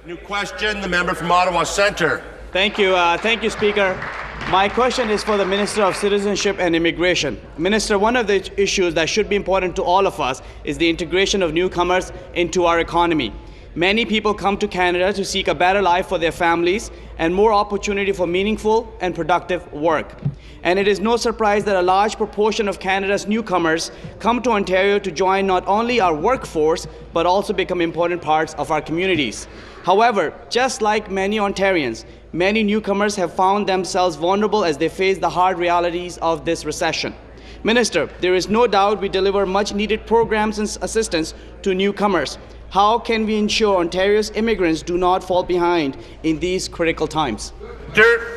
New question, the member from Ottawa Centre. Thank you, Speaker. My question is for the Minister of Citizenship and Immigration. Minister, one of the issues that should be important to all of us is the integration of newcomers into our economy. Many people come to Canada to seek a better life for their families and more opportunity for meaningful and productive work. And it is no surprise that a large proportion of Canada's newcomers come to Ontario to join not only our workforce, but also become important parts of our communities. However, just like many Ontarians, many newcomers have found themselves vulnerable as they face the hard realities of this recession. Minister, there is no doubt we deliver much-needed programs and assistance to newcomers. How can we ensure Ontario's immigrants do not fall behind in these critical times? Very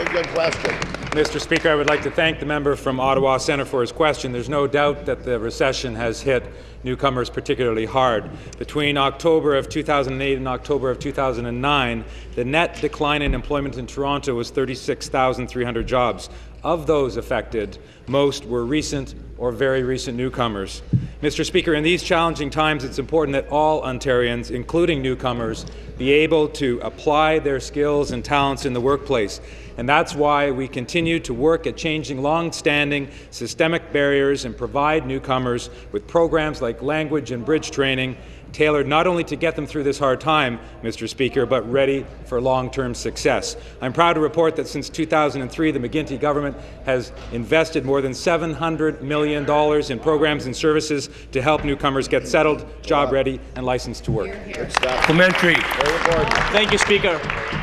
good question. Mr. Speaker, I would like to thank the member from Ottawa Centre for his question. There's no doubt that the recession has hit newcomers particularly hard. Between October of 2008 and October of 2009, the net decline in employment in Toronto was 36,300 jobs. Of those affected, most were recent or very recent newcomers. Mr. Speaker, in these challenging times, it's important that all Ontarians, including newcomers, be able to apply their skills and talents in the workplace. And that's why we continue to work at changing long-standing systemic barriers and provide newcomers with programs like language and bridge training, tailored not only to get them through this hard time, Mr. Speaker, but ready for long-term success. I'm proud to report that since 2003, the McGuinty government has invested more than $700 million in programs and services to help newcomers get settled, job-ready, and licensed to work. Supplementary. Thank you, Speaker.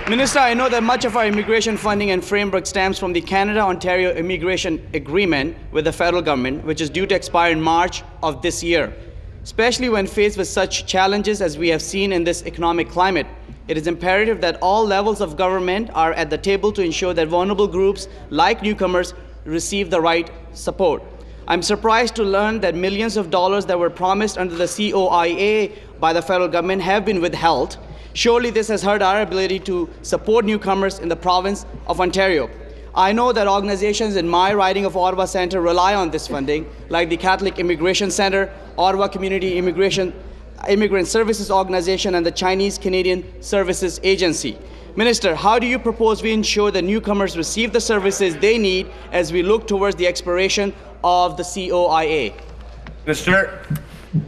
Minister, I know that much of our immigration funding and framework stems from the Canada-Ontario Immigration Agreement with the federal government, which is due to expire in March of this year. Especially when faced with such challenges as we have seen in this economic climate, it is imperative that all levels of government are at the table to ensure that vulnerable groups like newcomers receive the right support. I'm surprised to learn that millions of dollars that were promised under the COIA by the federal government have been withheld. Surely this has hurt our ability to support newcomers in the province of Ontario. I know that organizations in my riding of Ottawa Centre rely on this funding, like the Catholic Immigration Centre, Ottawa Community Immigrant Services Organization, and the Chinese Canadian Services Agency. Minister, how do you propose we ensure that newcomers receive the services they need as we look towards the expiration of the COIA? Minister.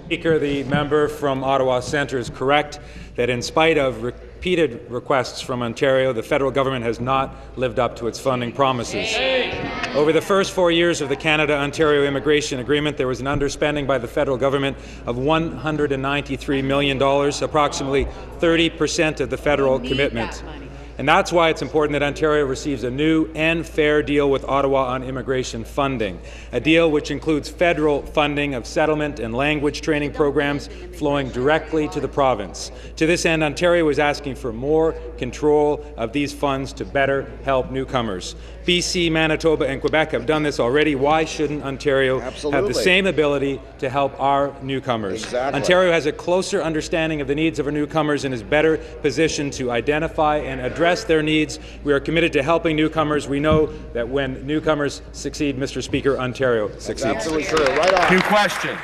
Speaker, the member from Ottawa Centre is correct that in spite of repeated requests from Ontario, the federal government has not lived up to its funding promises. Over the first 4 years of the Canada-Ontario Immigration Agreement, there was an underspending by the federal government of $193 million, approximately 30% of the federal commitment. And that's why it's important that Ontario receives a new and fair deal with Ottawa on immigration funding, a deal which includes federal funding of settlement and language training programs flowing directly to the province. To this end, Ontario is asking for more control of these funds to better help newcomers. BC, Manitoba, and Quebec have done this already. Why shouldn't Ontario have the same ability to help our newcomers? Exactly. Ontario has a closer understanding of the needs of our newcomers and is better positioned to identify and address their needs. We are committed to helping newcomers. We know that when newcomers succeed, Mr. Speaker, Ontario succeeds. Absolutely true. Right on. New question.